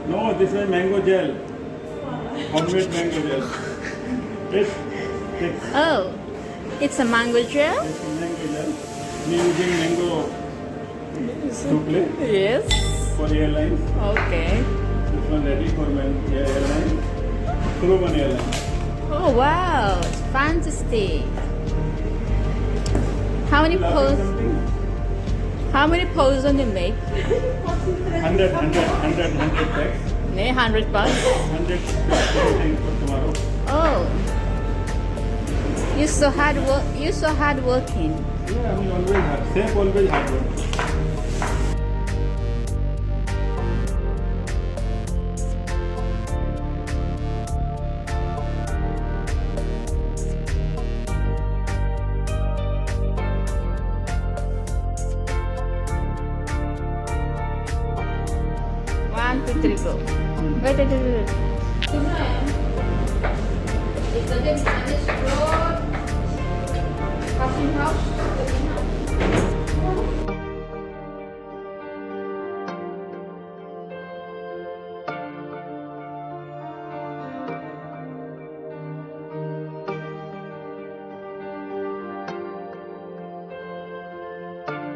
No, this is mango gel. Homemade mango gel. It's, it's, Oh, it's a mango gel? it's mango gel. We using mango to play Yes. for airlines. Okay. This one ready for airline. Proven airline. Oh wow, it's fantastic. How many Laughing poses? something? How many poses on you make? 100 packs. 100 bucks. 100 packs for tomorrow. Oh, you're so hard work. You're so hardworking. Yeah, I mean always hard. Safe, always hard work. One, two, three, go. Wait. It's the managed road, passing house.